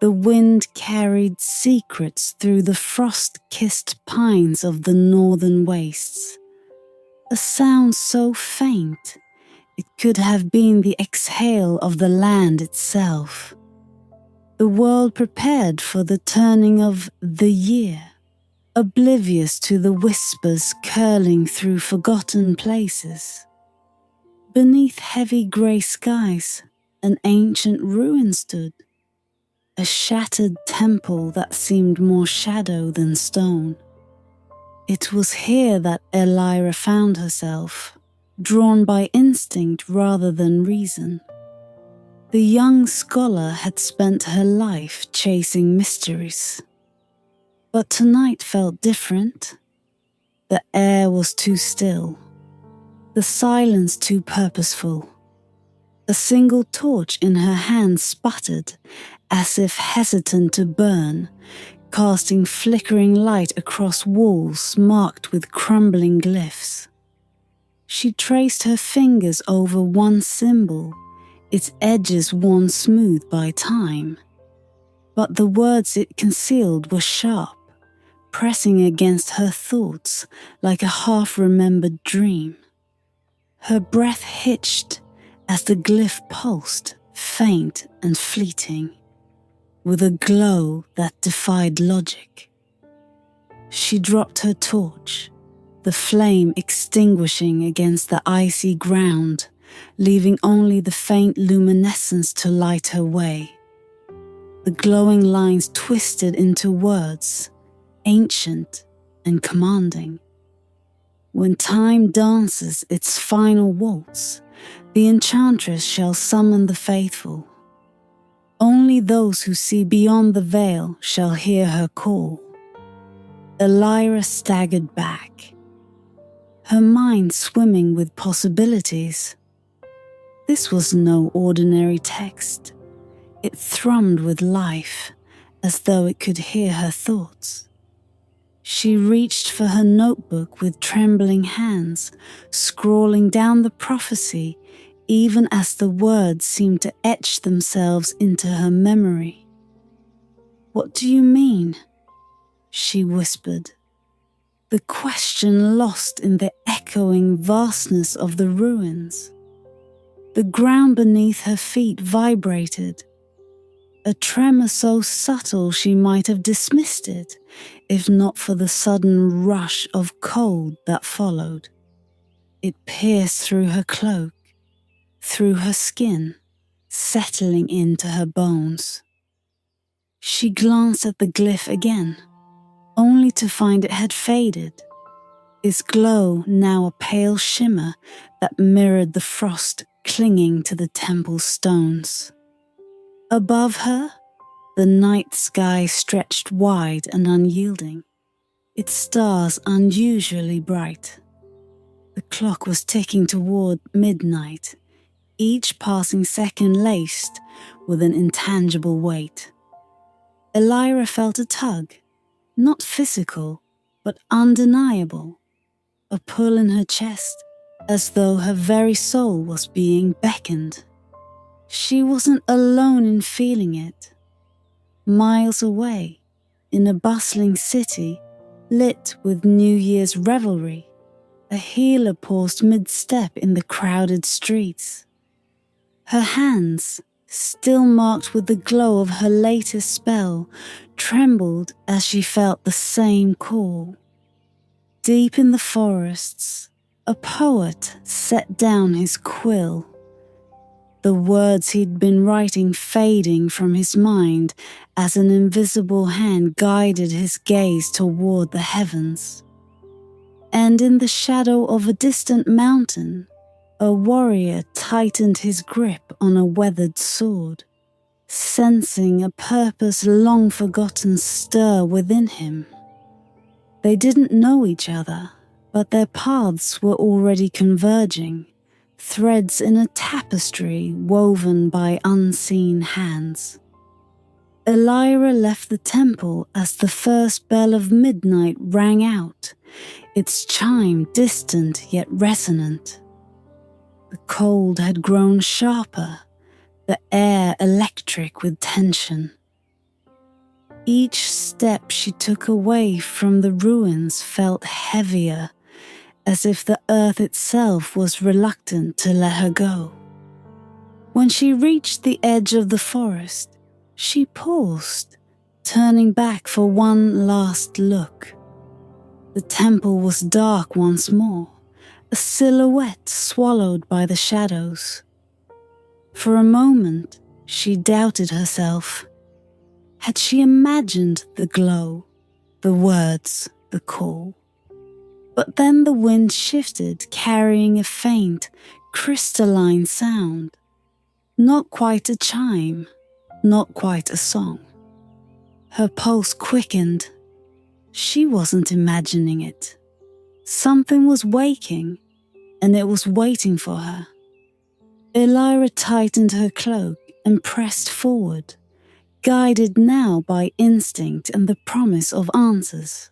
The wind carried secrets through the frost-kissed pines of the northern wastes. A sound so faint, it could have been the exhale of the land itself. The world prepared for the turning of the year, oblivious to the whispers curling through forgotten places. Beneath heavy grey skies, an ancient ruin stood, a shattered temple that seemed more shadow than stone. It was here that Elira found herself, drawn by instinct rather than reason. The young scholar had spent her life chasing mysteries. But tonight felt different. The air was too still, the silence too purposeful. A single torch in her hand sputtered, as if hesitant to burn, casting flickering light across walls marked with crumbling glyphs. She traced her fingers over one symbol, its edges worn smooth by time. But the words it concealed were sharp, pressing against her thoughts like a half-remembered dream. Her breath hitched as the glyph pulsed, faint and fleeting, with a glow that defied logic. She dropped her torch, the flame extinguishing against the icy ground, leaving only the faint luminescence to light her way. The glowing lines twisted into words, ancient and commanding. When time dances its final waltz, the Enchantress shall summon the faithful. Only those who see beyond the veil shall hear her call. Elira staggered back, her mind swimming with possibilities. This was no ordinary text. It thrummed with life, as though it could hear her thoughts. She reached for her notebook with trembling hands, scrawling down the prophecy even as the words seemed to etch themselves into her memory. "What do you mean?" she whispered, the question lost in the echoing vastness of the ruins. The ground beneath her feet vibrated, a tremor so subtle she might have dismissed it, if not for the sudden rush of cold that followed. It pierced through her cloak, through her skin, settling into her bones. She glanced at the glyph again, only to find it had faded, its glow now a pale shimmer that mirrored the frost clinging to the temple stones. Above her, the night sky stretched wide and unyielding, its stars unusually bright. The clock was ticking toward midnight, each passing second laced with an intangible weight. Elira felt a tug, not physical, but undeniable, a pull in her chest, as though her very soul was being beckoned. She wasn't alone in feeling it. Miles away, in a bustling city, lit with New Year's revelry, a healer paused mid-step in the crowded streets. Her hands, still marked with the glow of her latest spell, trembled as she felt the same call. Deep in the forests, a poet set down his quill, the words he'd been writing fading from his mind as an invisible hand guided his gaze toward the heavens. And in the shadow of a distant mountain, a warrior tightened his grip on a weathered sword, sensing a purpose long forgotten stir within him. They didn't know each other, but their paths were already converging, threads in a tapestry woven by unseen hands. Elira left the temple as the first bell of midnight rang out, its chime distant yet resonant. The cold had grown sharper, the air electric with tension. Each step she took away from the ruins felt heavier, as if the earth itself was reluctant to let her go. When she reached the edge of the forest, she paused, turning back for one last look. The temple was dark once more, a silhouette swallowed by the shadows. For a moment, she doubted herself. Had she imagined the glow, the words, the call? But then the wind shifted, carrying a faint, crystalline sound. Not quite a chime, not quite a song. Her pulse quickened. She wasn't imagining it. Something was waking, and it was waiting for her. Elira tightened her cloak and pressed forward, guided now by instinct and the promise of answers.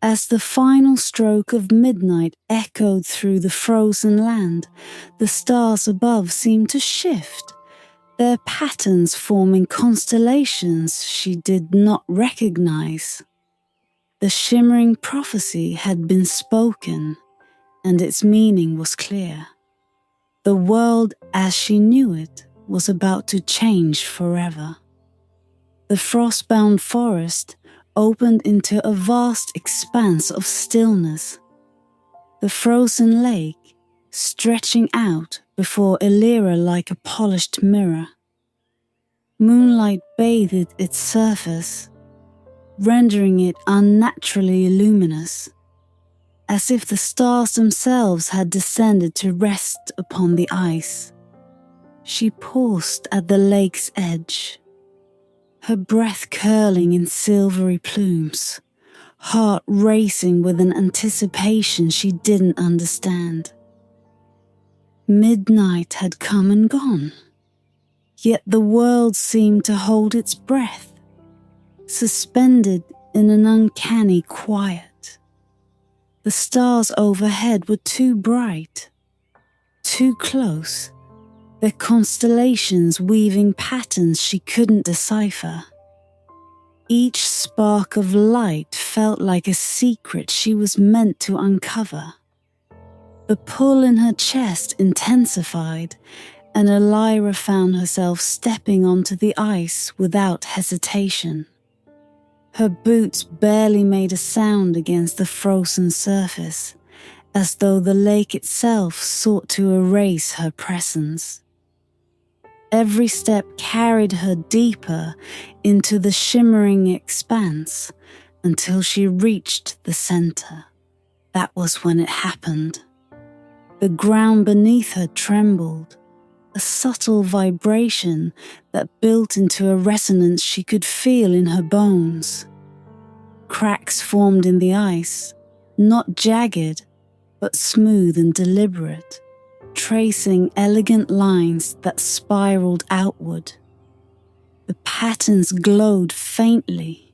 As the final stroke of midnight echoed through the frozen land, the stars above seemed to shift, their patterns forming constellations she did not recognize. The shimmering prophecy had been spoken, and its meaning was clear. The world as she knew it was about to change forever. The frost-bound forest opened into a vast expanse of stillness. The frozen lake stretching out before Elira like a polished mirror. Moonlight bathed its surface, rendering it unnaturally luminous, as if the stars themselves had descended to rest upon the ice. She paused at the lake's edge, her breath curling in silvery plumes, heart racing with an anticipation she didn't understand. Midnight had come and gone, yet the world seemed to hold its breath, suspended in an uncanny quiet. The stars overhead were too bright, too close, their constellations weaving patterns she couldn't decipher. Each spark of light felt like a secret she was meant to uncover. The pull in her chest intensified, and Elira found herself stepping onto the ice without hesitation. Her boots barely made a sound against the frozen surface, as though the lake itself sought to erase her presence. Every step carried her deeper into the shimmering expanse until she reached the center. That was when it happened. The ground beneath her trembled, a subtle vibration that built into a resonance she could feel in her bones. Cracks formed in the ice, not jagged, but smooth and deliberate, tracing elegant lines that spiraled outward. The patterns glowed faintly,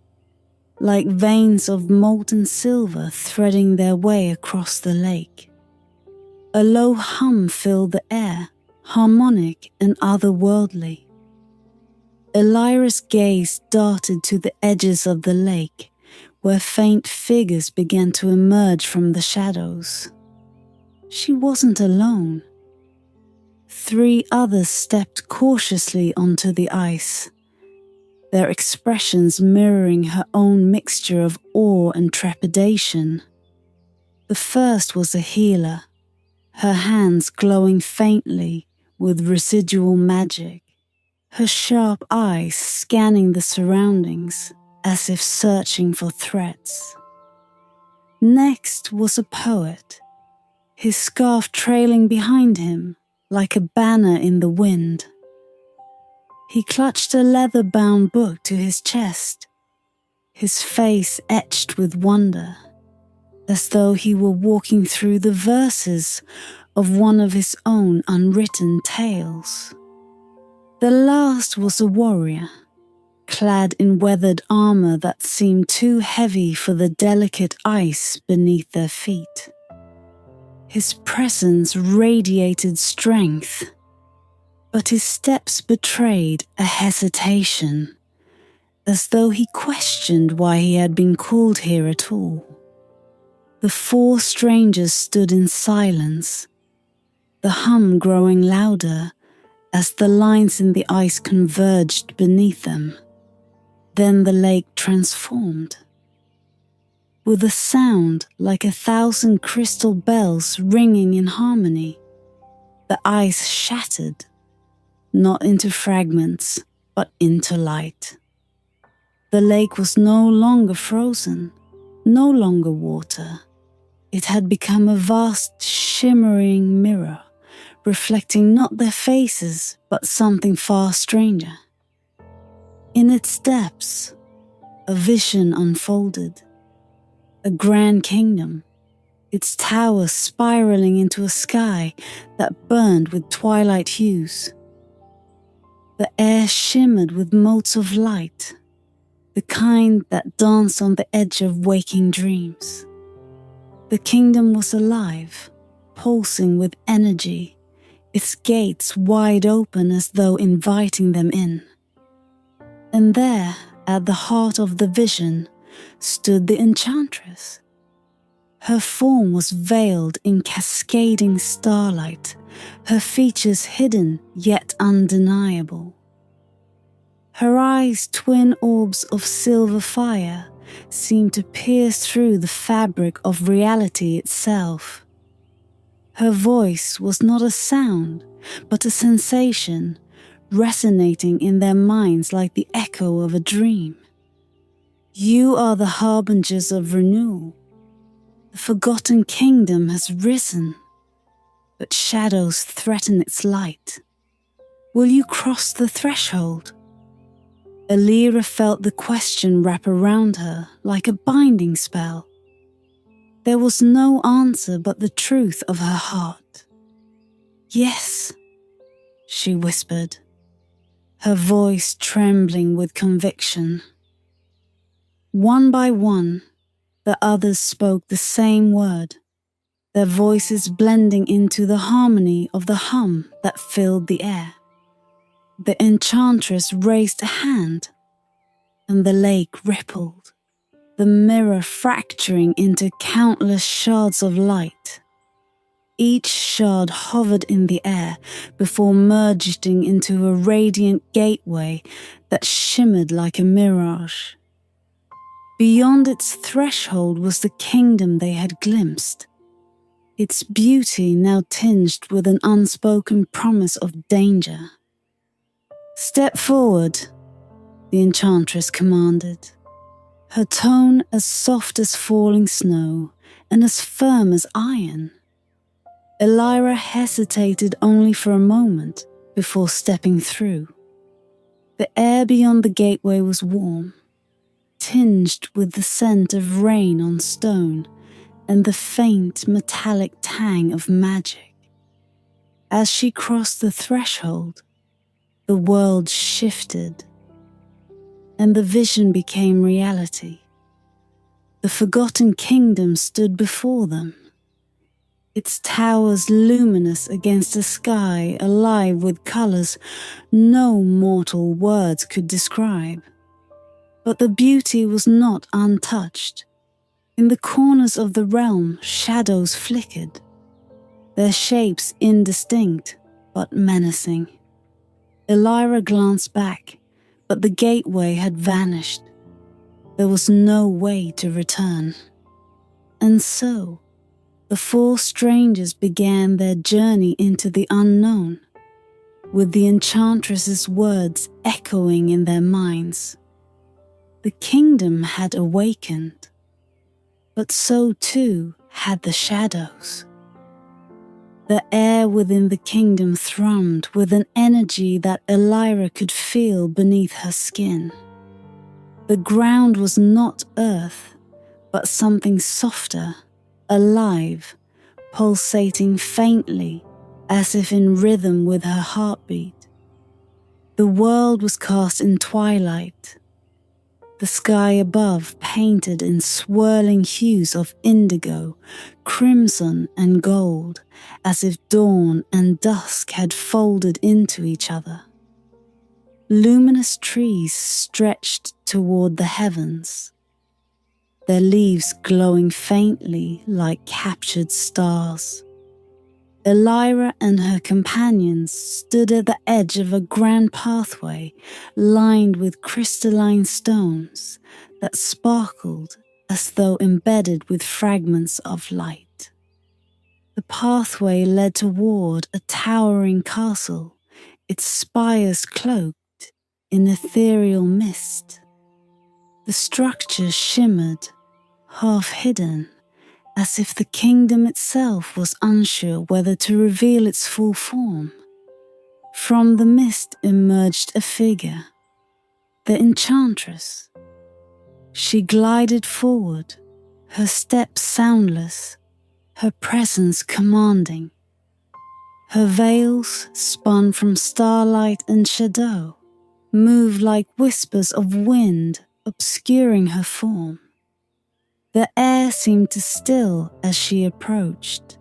like veins of molten silver threading their way across the lake. A low hum filled the air, harmonic and otherworldly. Elira's gaze darted to the edges of the lake, where faint figures began to emerge from the shadows. She wasn't alone. 3 others stepped cautiously onto the ice, their expressions mirroring her own mixture of awe and trepidation. The first was a healer, her hands glowing faintly with residual magic, her sharp eyes scanning the surroundings as if searching for threats. Next was a poet, his scarf trailing behind him like a banner in the wind. He clutched a leather-bound book to his chest, his face etched with wonder, as though he were walking through the verses of one of his own unwritten tales. The last was a warrior, clad in weathered armor that seemed too heavy for the delicate ice beneath their feet. His presence radiated strength, but his steps betrayed a hesitation, as though he questioned why he had been called here at all. The four strangers stood in silence, the hum growing louder as the lines in the ice converged beneath them. Then the lake transformed. With a sound like 1,000 crystal bells ringing in harmony, the ice shattered, not into fragments, but into light. The lake was no longer frozen, no longer water. It had become a vast shimmering mirror, reflecting not their faces, but something far stranger. In its depths, a vision unfolded, a grand kingdom, its towers spiraling into a sky that burned with twilight hues. The air shimmered with motes of light, the kind that dance on the edge of waking dreams. The kingdom was alive, pulsing with energy, its gates wide open as though inviting them in. And there, at the heart of the vision, stood the Enchantress. Her form was veiled in cascading starlight, her features hidden yet undeniable. Her eyes, twin orbs of silver fire, seemed to pierce through the fabric of reality itself. Her voice was not a sound, but a sensation, resonating in their minds like the echo of a dream. You are the harbingers of renewal. The forgotten kingdom has risen, but shadows threaten its light. Will you cross the threshold? Elira felt the question wrap around her like a binding spell. There was no answer but the truth of her heart. Yes, she whispered, her voice trembling with conviction. One by one, the others spoke the same word, their voices blending into the harmony of the hum that filled the air. The Enchantress raised a hand, and the lake rippled, the mirror fracturing into countless shards of light. Each shard hovered in the air before merging into a radiant gateway that shimmered like a mirage. Beyond its threshold was the kingdom they had glimpsed, its beauty now tinged with an unspoken promise of danger. Step forward, the Enchantress commanded, her tone as soft as falling snow and as firm as iron. Elira hesitated only for a moment before stepping through. The air beyond the gateway was warm, tinged with the scent of rain on stone and the faint metallic tang of magic. As she crossed the threshold, the world shifted, and the vision became reality. The forgotten kingdom stood before them, its towers luminous against a sky alive with colours no mortal words could describe. But the beauty was not untouched. In the corners of the realm, shadows flickered, their shapes indistinct but menacing. Elira glanced back, but the gateway had vanished. There was no way to return. And so, the four strangers began their journey into the unknown, with the Enchantress's words echoing in their minds. The kingdom had awakened, but so too had the shadows. The air within the kingdom thrummed with an energy that Elira could feel beneath her skin. The ground was not earth, but something softer, alive, pulsating faintly, as if in rhythm with her heartbeat. The world was cast in twilight, the sky above painted in swirling hues of indigo, crimson and gold, as if dawn and dusk had folded into each other. Luminous trees stretched toward the heavens, their leaves glowing faintly like captured stars. Elira and her companions stood at the edge of a grand pathway lined with crystalline stones that sparkled as though embedded with fragments of light. The pathway led toward a towering castle, its spires cloaked in ethereal mist. The structure shimmered, half hidden, as if the kingdom itself was unsure whether to reveal its full form. From the mist emerged a figure, the Enchantress. She glided forward, her steps soundless, her presence commanding. Her veils, spun from starlight and shadow, moved like whispers of wind, obscuring her form. The air seemed to still as she approached.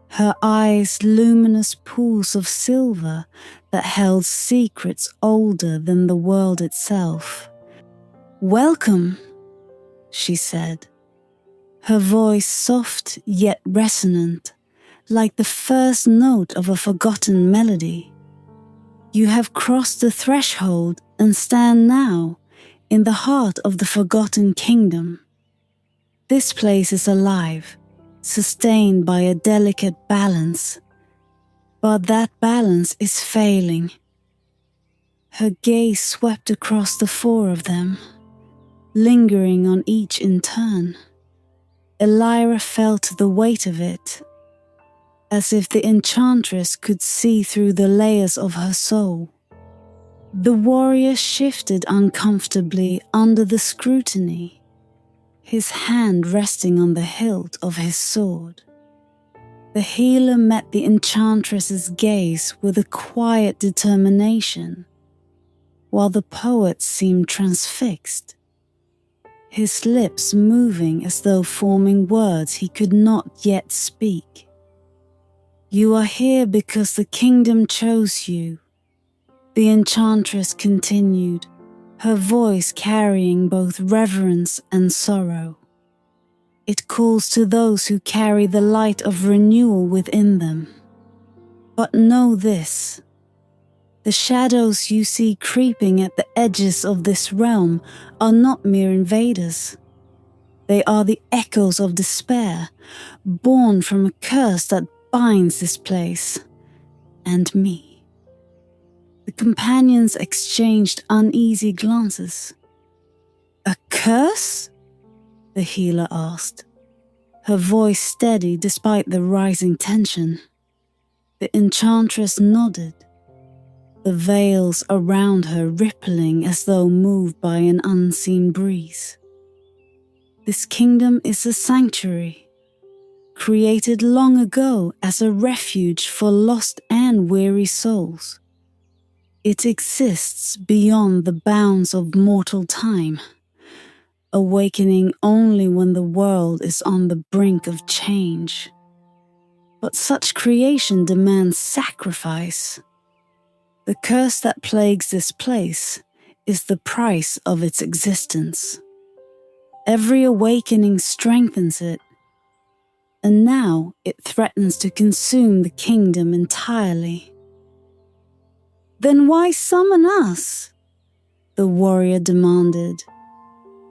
Her eyes luminous pools of silver that held secrets older than the world itself. "Welcome," she said, her voice soft yet resonant, like the first note of a forgotten melody. "You have crossed the threshold and stand now in the heart of the forgotten kingdom. This place is alive, sustained by a delicate balance, but that balance is failing." Her gaze swept across the four of them, lingering on each in turn. Elira felt the weight of it, as if the Enchantress could see through the layers of her soul. The warrior shifted uncomfortably under the scrutiny, his hand resting on the hilt of his sword. The healer met the Enchantress's gaze with a quiet determination, while the poet seemed transfixed, his lips moving as though forming words he could not yet speak. "You are here because the kingdom chose you," the Enchantress continued, her voice carrying both reverence and sorrow. "It calls to those who carry the light of renewal within them. But know this: the shadows you see creeping at the edges of this realm are not mere invaders. They are the echoes of despair, born from a curse that binds this place and me." The companions exchanged uneasy glances. "A curse?" the healer asked, her voice steady despite the rising tension. The Enchantress nodded, the veils around her rippling as though moved by an unseen breeze. "This kingdom is a sanctuary, created long ago as a refuge for lost and weary souls. It exists beyond the bounds of mortal time, awakening only when the world is on the brink of change. But such creation demands sacrifice. The curse that plagues this place is the price of its existence. Every awakening strengthens it, and now it threatens to consume the kingdom entirely." "Then why summon us?" the warrior demanded,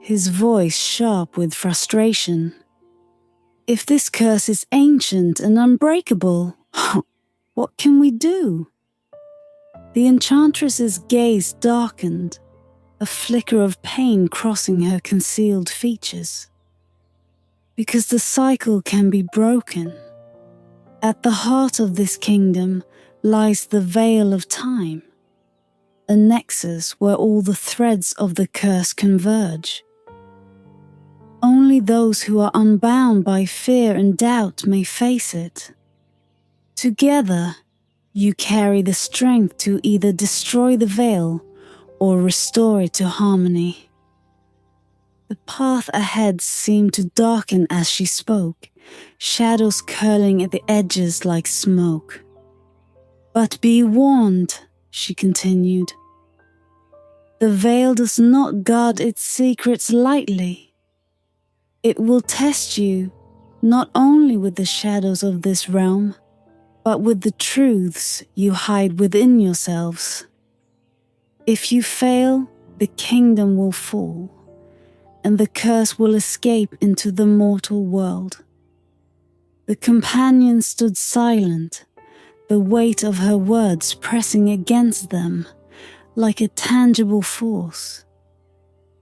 his voice sharp with frustration. "If this curse is ancient and unbreakable, what can we do?" The Enchantress's gaze darkened, a flicker of pain crossing her concealed features. "Because the cycle can be broken. At the heart of this kingdom lies the veil of time, a nexus where all the threads of the curse converge. Only those who are unbound by fear and doubt may face it. Together, you carry the strength to either destroy the veil or restore it to harmony." The path ahead seemed to darken as she spoke, shadows curling at the edges like smoke. "But be warned," she continued. The veil does not guard its secrets lightly. It will test you not only with the shadows of this realm, but with the truths you hide within yourselves. If you fail, the kingdom will fall, and the curse will escape into the mortal world. The companion stood silent, the weight of her words pressing against them like a tangible force.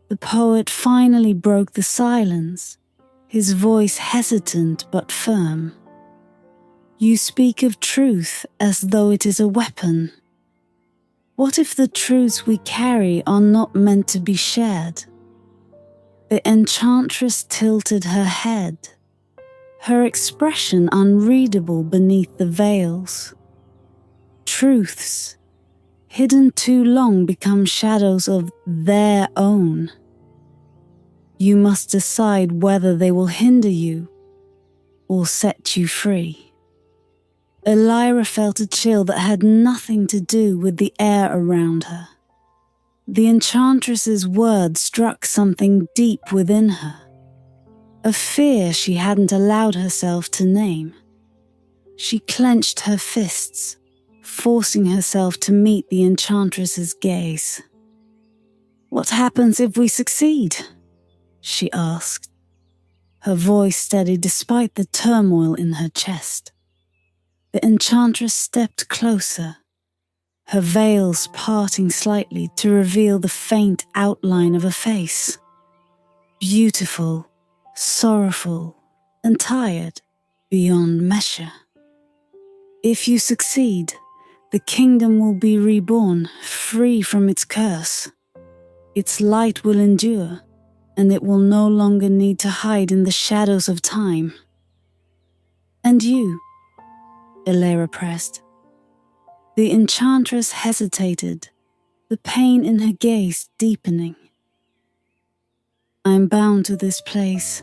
The poet finally broke the silence, his voice hesitant but firm. You speak of truth as though it is a weapon. What if the truths we carry are not meant to be shared? The Enchantress tilted her head, her expression unreadable beneath the veils. Truths, hidden too long, become shadows of their own. You must decide whether they will hinder you or set you free. Elira felt a chill that had nothing to do with the air around her. The Enchantress's words struck something deep within her, a fear she hadn't allowed herself to name. She clenched her fists, forcing herself to meet the Enchantress's gaze. "What happens if we succeed?" she asked, her voice steady despite the turmoil in her chest. The Enchantress stepped closer, her veils parting slightly to reveal the faint outline of a face. Beautiful, sorrowful, and tired beyond measure. "If you succeed, the kingdom will be reborn, free from its curse. Its light will endure, and it will no longer need to hide in the shadows of time." "And you?" Elira pressed. The Enchantress hesitated, the pain in her gaze deepening. "I'm bound to this place,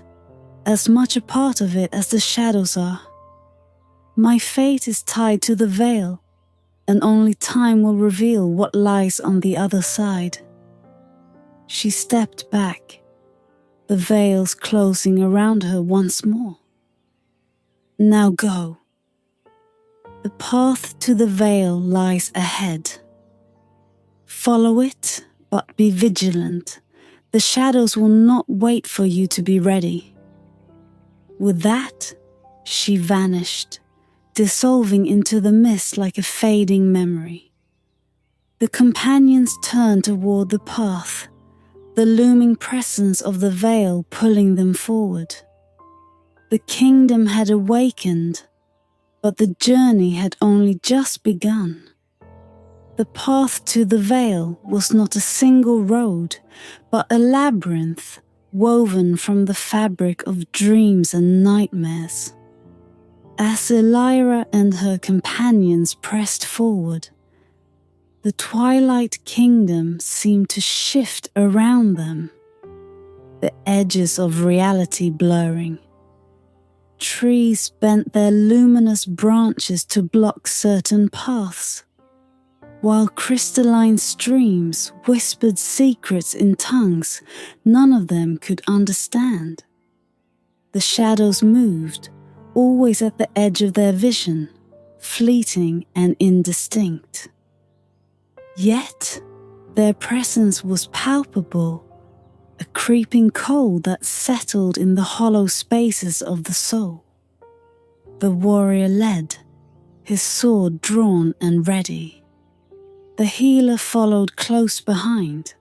as much a part of it as the shadows are. My fate is tied to the veil, and only time will reveal what lies on the other side." She stepped back, the veils closing around her once more. "Now go. The path to the veil lies ahead. Follow it, but be vigilant. The shadows will not wait for you to be ready." With that, she vanished, dissolving into the mist like a fading memory. The companions turned toward the path, the looming presence of the veil pulling them forward. The kingdom had awakened, but the journey had only just begun. The path to the veil was not a single road, but a labyrinth woven from the fabric of dreams and nightmares. As Elira and her companions pressed forward, the Twilight Kingdom seemed to shift around them, the edges of reality blurring. Trees bent their luminous branches to block certain paths, while crystalline streams whispered secrets in tongues none of them could understand. The shadows moved, always at the edge of their vision, fleeting and indistinct. Yet, their presence was palpable, a creeping cold that settled in the hollow spaces of the soul. The warrior led, his sword drawn and ready. The healer followed close behind,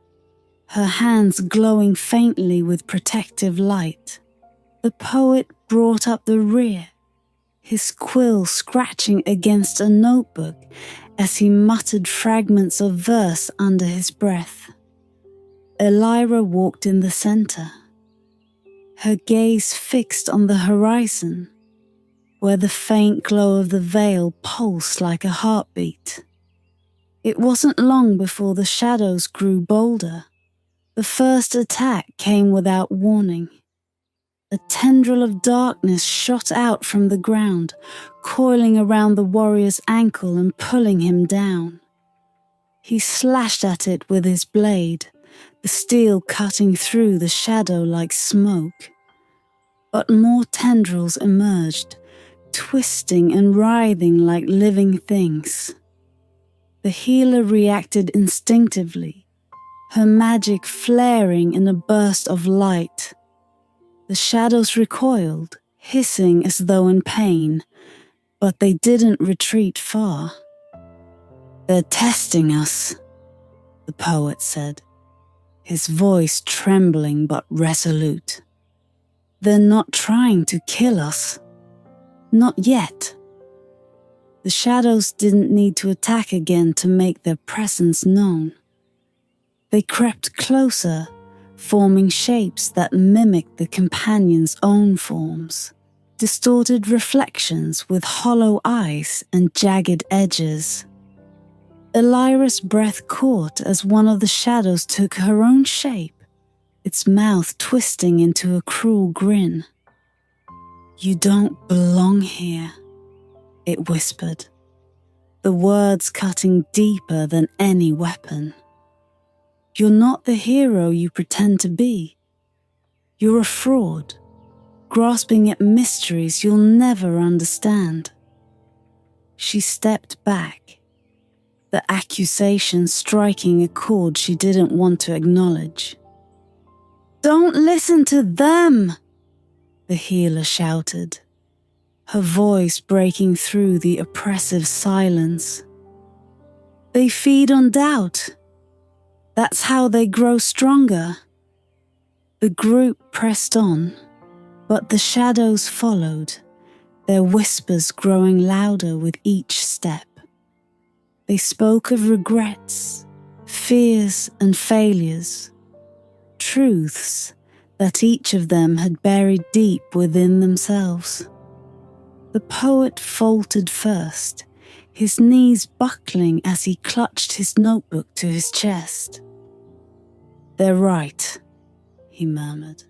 her hands glowing faintly with protective light. The poet brought up the rear, his quill scratching against a notebook as he muttered fragments of verse under his breath. Elira walked in the center, her gaze fixed on the horizon, where the faint glow of the veil pulsed like a heartbeat. It wasn't long before the shadows grew bolder. The first attack came without warning. A tendril of darkness shot out from the ground, coiling around the warrior's ankle and pulling him down. He slashed at it with his blade, the steel cutting through the shadow like smoke. But more tendrils emerged, twisting and writhing like living things. The healer reacted instinctively, her magic flaring in a burst of light. The shadows recoiled, hissing as though in pain, but they didn't retreat far. "They're testing us," the poet said, his voice trembling but resolute. "They're not trying to kill us. Not yet." The shadows didn't need to attack again to make their presence known. They crept closer, forming shapes that mimicked the companions' own forms, distorted reflections with hollow eyes and jagged edges. Elira's breath caught as one of the shadows took her own shape, its mouth twisting into a cruel grin. "You don't belong here," it whispered, the words cutting deeper than any weapon. "You're not the hero you pretend to be. You're a fraud, grasping at mysteries you'll never understand." She stepped back, the accusation striking a chord she didn't want to acknowledge. "Don't listen to them!" the healer shouted, her voice breaking through the oppressive silence. "They feed on doubt. That's how they grow stronger." The group pressed on, but the shadows followed, their whispers growing louder with each step. They spoke of regrets, fears, and failures, truths that each of them had buried deep within themselves. The poet faltered first, his knees buckling as he clutched his notebook to his chest. "They're right," he murmured.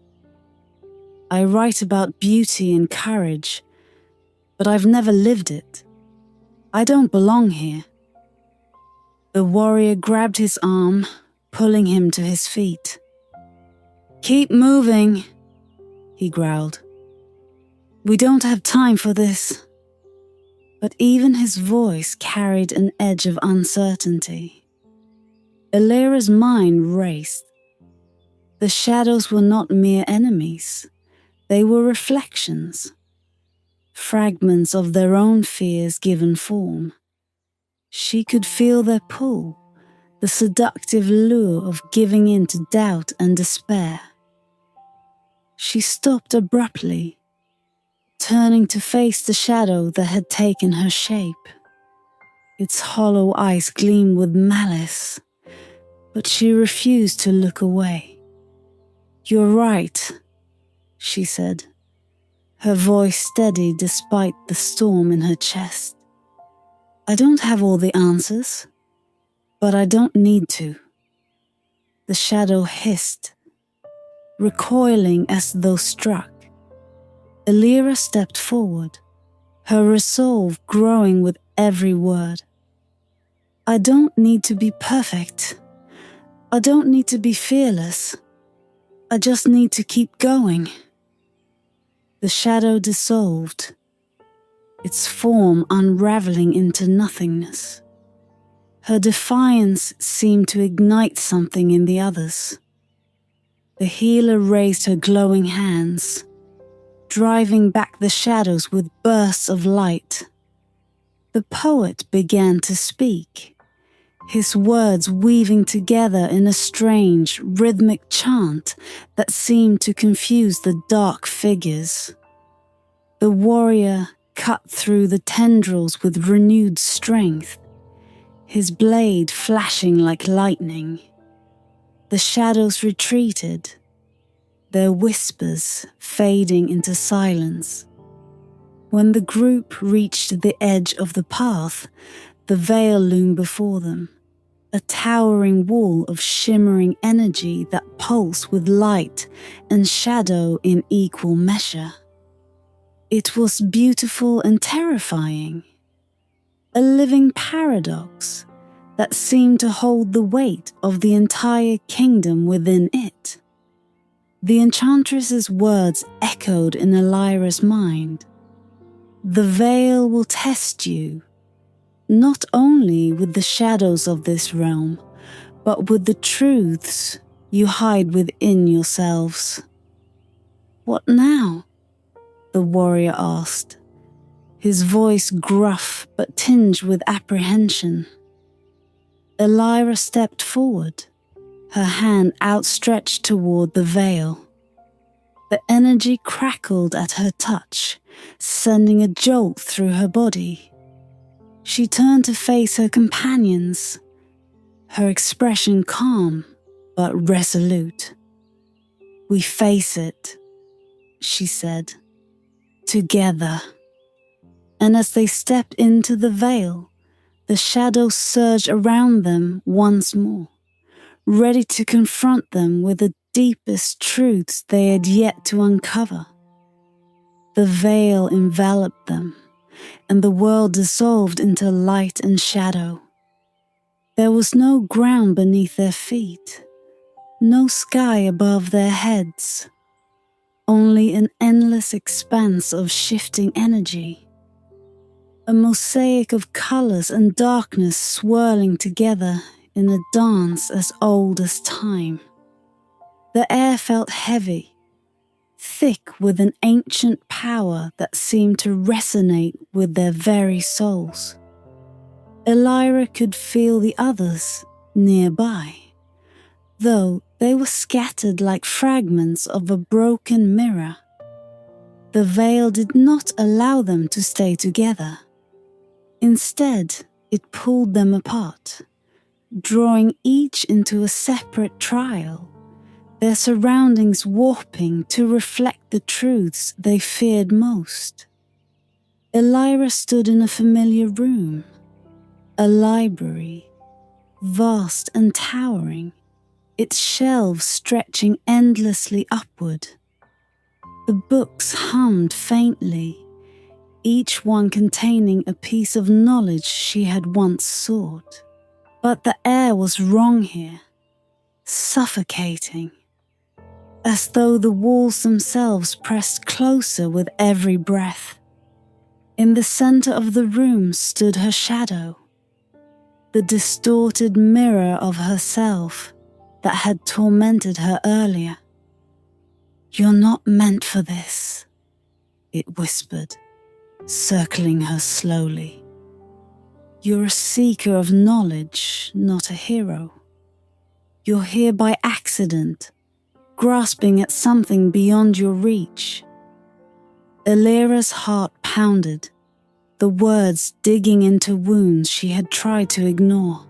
"I write about beauty and courage, but I've never lived it. I don't belong here." The warrior grabbed his arm, pulling him to his feet. "Keep moving," he growled. "We don't have time for this." But even his voice carried an edge of uncertainty. Elira's mind raced. The shadows were not mere enemies. They were reflections, fragments of their own fears given form. She could feel their pull, the seductive lure of giving in to doubt and despair. She stopped abruptly, turning to face the shadow that had taken her shape. Its hollow eyes gleamed with malice, but she refused to look away. "You're right," she said, her voice steady despite the storm in her chest. "I don't have all the answers, but I don't need to." The shadow hissed, recoiling as though struck. Elira stepped forward, her resolve growing with every word. "I don't need to be perfect. I don't need to be fearless. I just need to keep going." The shadow dissolved, its form unraveling into nothingness. Her defiance seemed to ignite something in the others. The healer raised her glowing hands, driving back the shadows with bursts of light. The poet began to speak, his words weaving together in a strange, rhythmic chant that seemed to confuse the dark figures. The warrior cut through the tendrils with renewed strength, his blade flashing like lightning. The shadows retreated, their whispers fading into silence. When the group reached the edge of the path, the veil loomed before them, a towering wall of shimmering energy that pulsed with light and shadow in equal measure. It was beautiful and terrifying, a living paradox that seemed to hold the weight of the entire kingdom within it. The Enchantress's words echoed in Elira's mind. The veil will test you, not only with the shadows of this realm, but with the truths you hide within yourselves. What now? The warrior asked, his voice gruff but tinged with apprehension. Elira stepped forward, her hand outstretched toward the veil. The energy crackled at her touch, sending a jolt through her body. She turned to face her companions, her expression calm but resolute. "We face it," she said, "together." And as they stepped into the veil, the shadows surged around them once more, ready to confront them with the deepest truths they had yet to uncover. The veil enveloped them, and the world dissolved into light and shadow. There was no ground beneath their feet, no sky above their heads, only an endless expanse of shifting energy. A mosaic of colors and darkness swirling together in a dance as old as time. The air felt heavy, thick with an ancient power that seemed to resonate with their very souls. Elira could feel the others nearby, though they were scattered like fragments of a broken mirror. The veil did not allow them to stay together. Instead, it pulled them apart, drawing each into a separate trial, their surroundings warping to reflect the truths they feared most. Elira stood in a familiar room, a library, vast and towering, its shelves stretching endlessly upward. The books hummed faintly, each one containing a piece of knowledge she had once sought. But the air was wrong here, suffocating, as though the walls themselves pressed closer with every breath. In the center of the room stood her shadow, the distorted mirror of herself that had tormented her earlier. "You're not meant for this," it whispered, circling her slowly. "You're a seeker of knowledge, not a hero. You're here by accident, grasping at something beyond your reach." Elira's heart pounded, the words digging into wounds she had tried to ignore.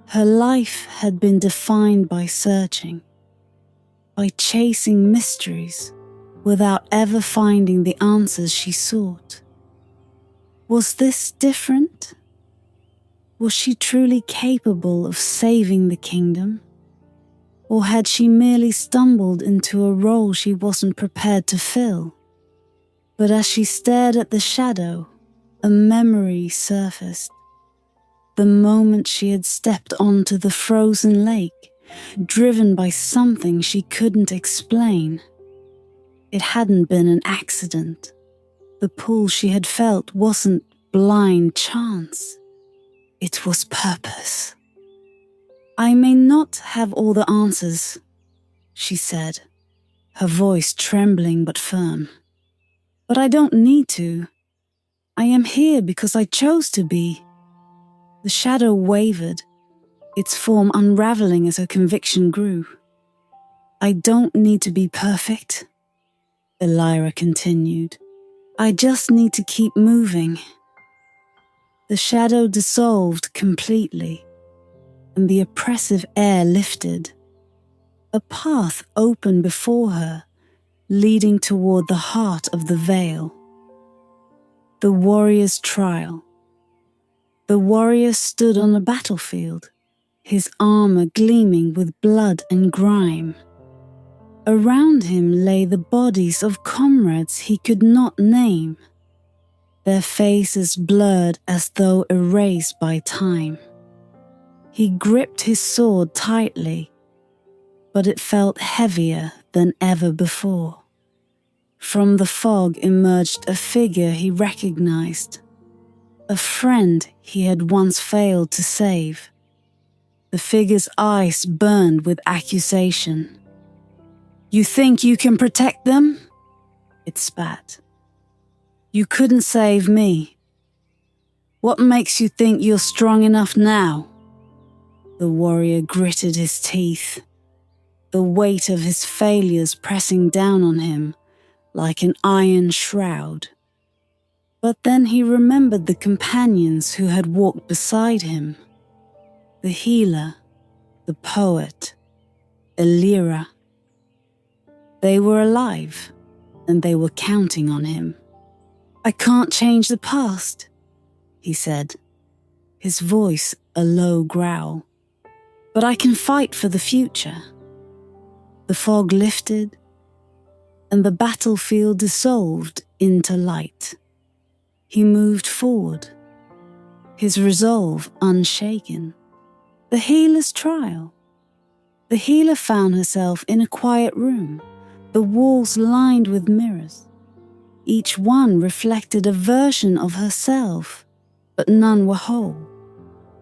Her life had been defined by searching, by chasing mysteries without ever finding the answers she sought. Was this different? Was she truly capable of saving the kingdom? Or had she merely stumbled into a role she wasn't prepared to fill? But as she stared at the shadow, a memory surfaced. The moment she had stepped onto the frozen lake, driven by something she couldn't explain. It hadn't been an accident. The pull she had felt wasn't blind chance. It was purpose. "I may not have all the answers," she said, her voice trembling but firm. "But I don't need to. I am here because I chose to be." The shadow wavered, its form unraveling as her conviction grew. "I don't need to be perfect," Elira continued. "I just need to keep moving." The shadow dissolved completely, and the oppressive air lifted. A path opened before her, leading toward the heart of the veil. The warrior's trial. The warrior stood on a battlefield, his armor gleaming with blood and grime. Around him lay the bodies of comrades he could not name, their faces blurred as though erased by time. He gripped his sword tightly, but it felt heavier than ever before. From the fog emerged a figure he recognized, a friend he had once failed to save. The figure's eyes burned with accusation. "You think you can protect them?" it spat. "You couldn't save me. What makes you think you're strong enough now?" The warrior gritted his teeth, the weight of his failures pressing down on him like an iron shroud. But then he remembered the companions who had walked beside him. The healer, the poet, Elira. They were alive, and they were counting on him. "I can't change the past," he said, his voice a low growl. "But I can fight for the future." The fog lifted, and the battlefield dissolved into light. He moved forward, his resolve unshaken. The healer's trial. The healer found herself in a quiet room, the walls lined with mirrors. Each one reflected a version of herself, but none were whole.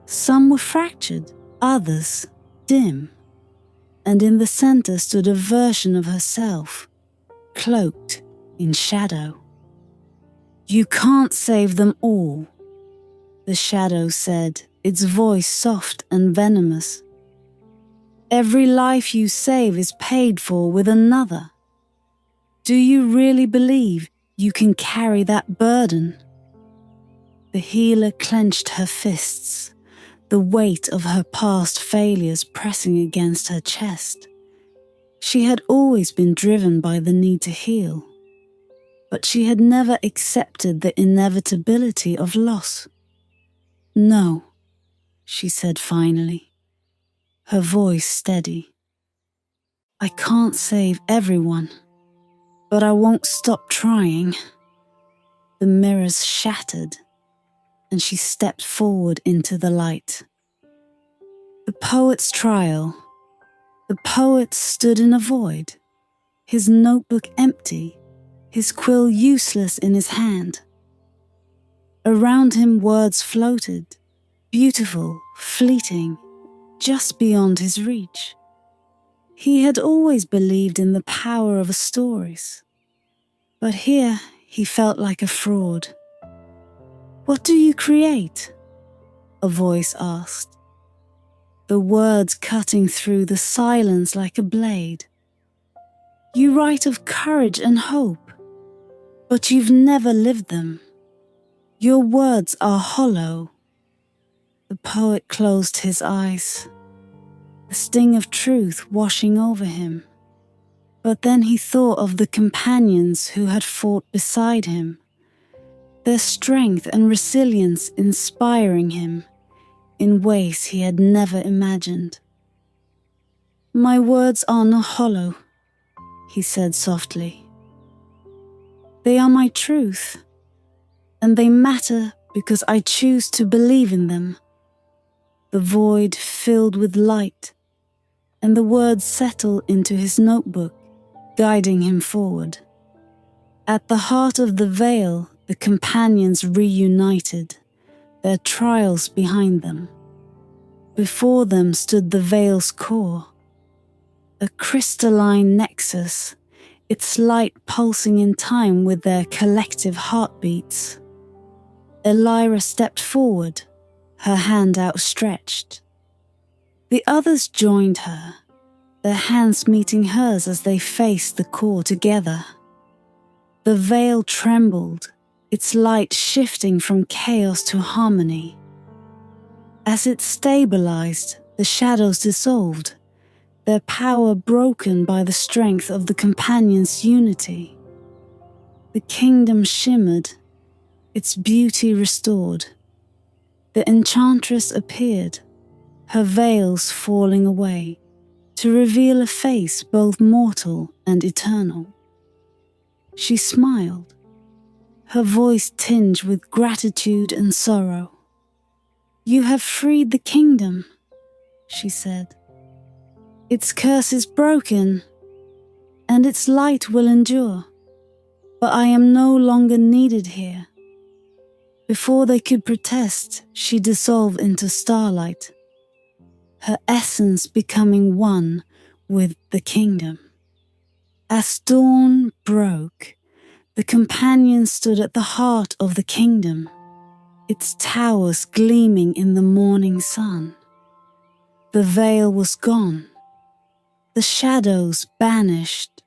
Some were fractured, others dim. And in the center stood a version of herself, cloaked in shadow. "You can't save them all," the shadow said, its voice soft and venomous. "Every life you save is paid for with another. Do you really believe you can carry that burden?" The healer clenched her fists, the weight of her past failures pressing against her chest. She had always been driven by the need to heal, but she had never accepted the inevitability of loss. "No," she said finally, her voice steady. "I can't save everyone, but I won't stop trying." The mirrors shattered, and she stepped forward into the light. The poet's trial. The poet stood in a void, his notebook empty, his quill useless in his hand. Around him words floated, beautiful, fleeting, just beyond his reach. He had always believed in the power of stories, but here he felt like a fraud. "What do you create?" a voice asked, the words cutting through the silence like a blade. "You write of courage and hope, but you've never lived them. Your words are hollow." The poet closed his eyes, the sting of truth washing over him. But then he thought of the companions who had fought beside him, their strength and resilience inspiring him in ways he had never imagined. "My words are not hollow," he said softly. "They are my truth, and they matter because I choose to believe in them." The void filled with light, and the words settled into his notebook, guiding him forward. At the heart of the veil, the companions reunited, their trials behind them. Before them stood the veil's core, a crystalline nexus, its light pulsing in time with their collective heartbeats. Elira stepped forward, her hand outstretched. The others joined her, their hands meeting hers as they faced the core together. The veil trembled, its light shifting from chaos to harmony. As it stabilized, the shadows dissolved, their power broken by the strength of the companions' unity. The kingdom shimmered, its beauty restored. The Enchantress appeared, her veils falling away, to reveal a face both mortal and eternal. She smiled, her voice tinged with gratitude and sorrow. "You have freed the kingdom, she said. Its curse is broken, and its light will endure. But I am no longer needed here. Before they could protest, she dissolved into starlight, her essence becoming one with the kingdom. As dawn broke, the companion stood at the heart of the kingdom, its towers gleaming in the morning sun. The veil was gone, the shadows banished,